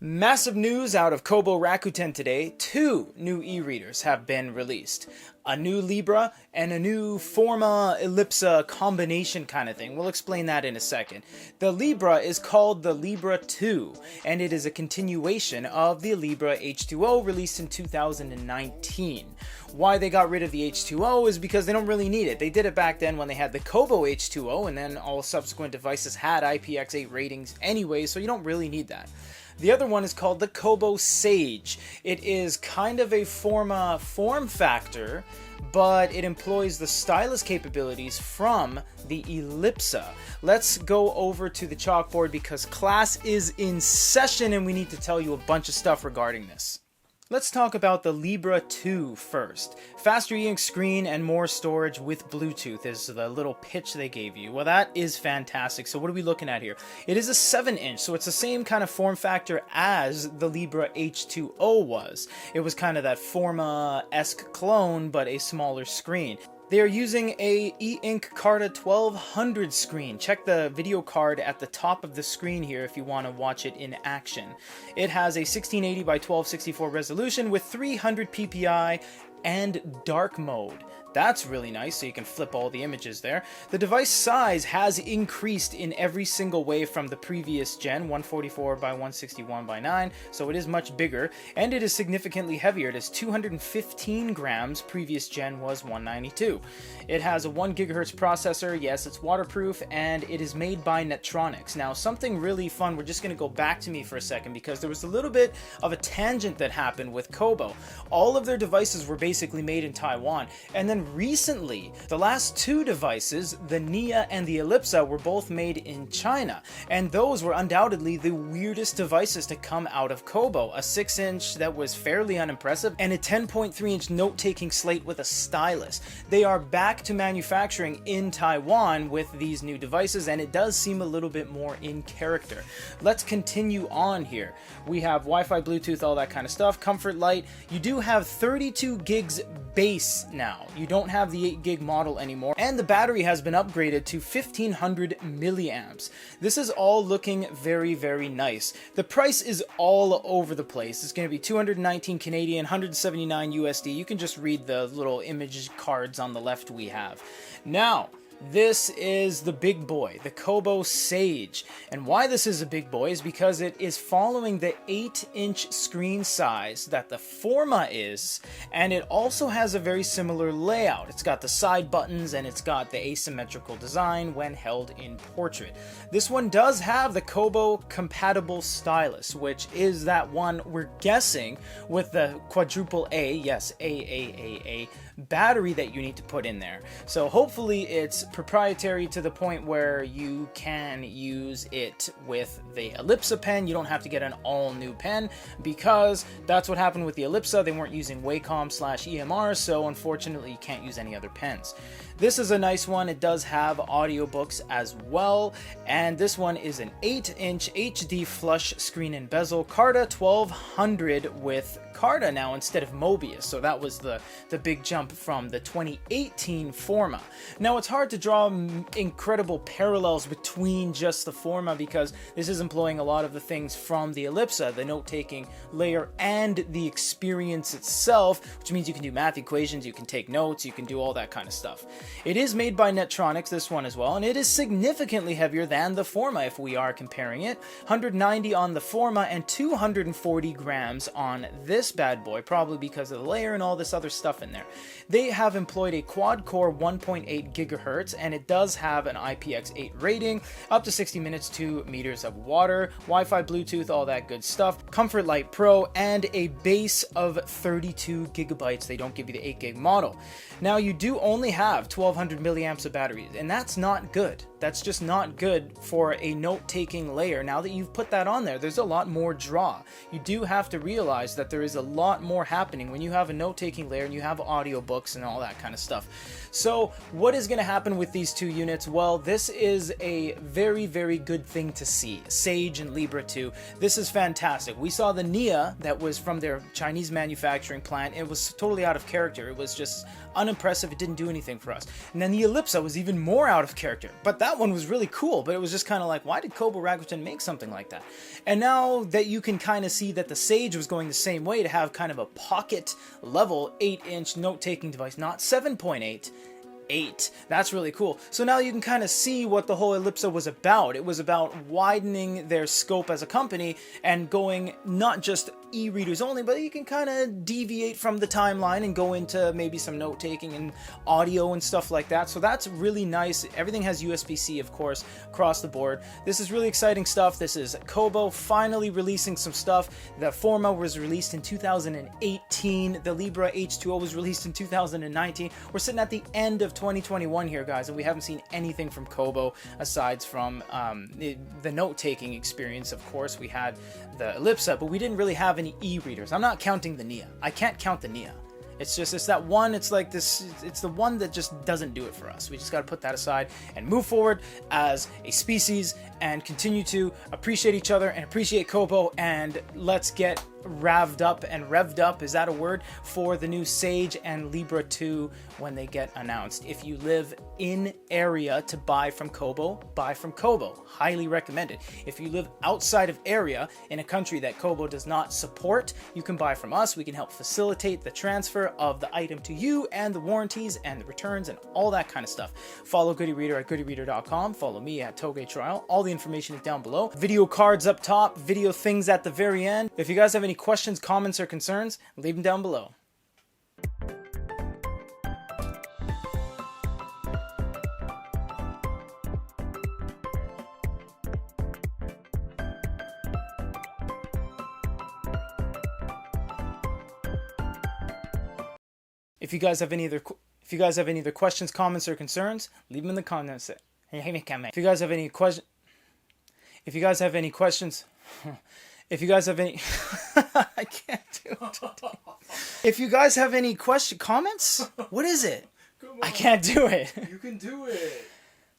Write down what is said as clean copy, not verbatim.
Massive news out of Kobo Rakuten today. 2 new e-readers have been released. A new Libra and a new Forma Ellipsa combination kind of thing. We'll explain that in a second. The Libra is called the Libra 2, and it is a continuation of the Libra H2O released in 2019. Why they got rid of the H2O is because they don't really need it. They did it back then when they had the Kobo H2O, and then all subsequent devices had IPX8 ratings anyway, so you don't really need that. The other one is called the Kobo Sage. It is kind of a form factor, but it employs the stylus capabilities from the Ellipsa. Let's go over to the chalkboard because class is in session and we need to tell you a bunch of stuff regarding this. Let's talk about the Libra 2 first. Faster e-ink screen and more storage with Bluetooth is the little pitch they gave you. Well, that is fantastic. So what are we looking at here? It is a 7-inch, so it's the same kind of form factor as the Libra H2O was. It was kind of that Forma-esque clone, but a smaller screen. They are using a e-ink Carta 1200 screen. Check the video card at the top of the screen here if you want to watch it in action. It has a 1680 by 1264 resolution with 300 ppi and dark mode. That's really nice, so you can flip all the images there. The device size has increased in every single way from the previous gen, 144 by 161 by 9, so it is much bigger, and it is significantly heavier. It is 215 grams, previous gen was 192. It has a 1 gigahertz processor, yes, it's waterproof, and it is made by Netronics. Now, something really fun, we're just going to go back to me for a second, because there was a little bit of a tangent that happened with Kobo. All of their devices were basically made in Taiwan, and then recently, the last 2 devices, the Nia and the Ellipsa, were both made in China, and those were undoubtedly the weirdest devices to come out of Kobo. A 6-inch that was fairly unimpressive, and a 10.3-inch note-taking slate with a stylus. They are back to manufacturing in Taiwan with these new devices, and it does seem a little bit more in character. Let's continue on here. We have Wi-Fi, Bluetooth, all that kind of stuff. Comfort Light. You do have 32 gigs base now. You don't have the 8 gig model anymore, and the battery has been upgraded to 1500 milliamps. This is all looking very, very nice. The price is all over the place. It's going to be 219 Canadian, 179 USD. You can just read the little image cards on the left we have. Now, this is the big boy, the Kobo Sage. And why this is a big boy is because it is following the 8-inch screen size that the Forma is, and it also has a very similar layout. It's got the side buttons and it's got the asymmetrical design when held in portrait. This one does have the Kobo compatible stylus, which is that one we're guessing with the quadruple A, yes, A, battery that you need to put in there. So hopefully it's proprietary to the point where you can use it with the Ellipsa pen. You don't have to get an all new pen, because that's what happened with the Ellipsa. They weren't using Wacom/EMR, so unfortunately you can't use any other pens. This is a nice one. It does have audiobooks as well, and this one is an 8-inch HD flush screen and bezel Carta 1200 with Carta now instead of Mobius, so that was the big jump from the 2018 Forma. Now, it's hard to draw incredible parallels between just the Forma because this is employing a lot of the things from the Ellipsa, the note-taking layer and the experience itself, which means you can do math equations, you can take notes, you can do all that kind of stuff. It is made by Netronics, this one as well, and it is significantly heavier than the Forma if we are comparing it. 190 on the Forma and 240 grams on this bad boy, probably because of the layer and all this other stuff in there. They have employed a quad-core 1.8 gigahertz, and it does have an IPX8 rating, up to 60 minutes, 2 meters of water, Wi-Fi, Bluetooth, all that good stuff, Comfort Light Pro, and a base of 32 gigabytes. They don't give you the 8 gig model. Now, you do only have 1200 milliamps of battery, and that's not good. That's just not good for a note-taking layer. Now that you've put that on there, there's a lot more draw. You do have to realize that there is a lot more happening when you have a note-taking layer and you have audiobooks and all that kind of stuff. So what is going to happen with these two units? Well, this is a very, very good thing to see. Sage and Libra 2. This is fantastic. We saw the Nia that was from their Chinese manufacturing plant. It was totally out of character. It was just unimpressive. It didn't do anything for us. And then the Ellipsa was even more out of character. But that one was really cool. But it was just kind of like, why did Kobo Rakuten make something like that? And now that you can kind of see that the Sage was going the same way, to have kind of a pocket level 8-inch note-taking device, not 7.8, 8. That's really cool. So now you can kind of see what the whole Ellipsa was about. It was about widening their scope as a company and going not just e-readers only, but you can kind of deviate from the timeline and go into maybe some note-taking and audio and stuff like that. So that's really nice. Everything has USB-C, of course, across the board. This is really exciting stuff. This is Kobo finally releasing some stuff. The Forma was released in 2018. The Libra H2O was released in 2019. We're sitting at the end of 2021 here, guys, and we haven't seen anything from Kobo aside from the note-taking experience. Of course, we had the Ellipsa, but we didn't really have any e-readers. I'm not counting the Nia. I can't count the Nia. It's that one, it's like this, it's the one that just doesn't do it for us. We just got to put that aside and move forward as a species and continue to appreciate each other and appreciate Kobo, and let's get revved up, is that a word, for the new Sage and Libra 2 when they get announced. If you live in area to buy from Kobo, buy from Kobo. Highly recommended. If you live outside of area in a country that Kobo does not support, you can buy from us. We can help facilitate the transfer of the item to you and the warranties and the returns and all that kind of stuff. Follow Goody Reader at goodyreader.com. Follow me at Toge Trial. All the information is down below. Video cards up top, video things at the very end. If you guys have any questions, comments, or concerns, leave them down below. If you guys have any other questions, comments, or concerns, leave them in the comments. If you guys have any questions, I can't do it today. If you guys have any comments, what is it? I can't do it. You can do it.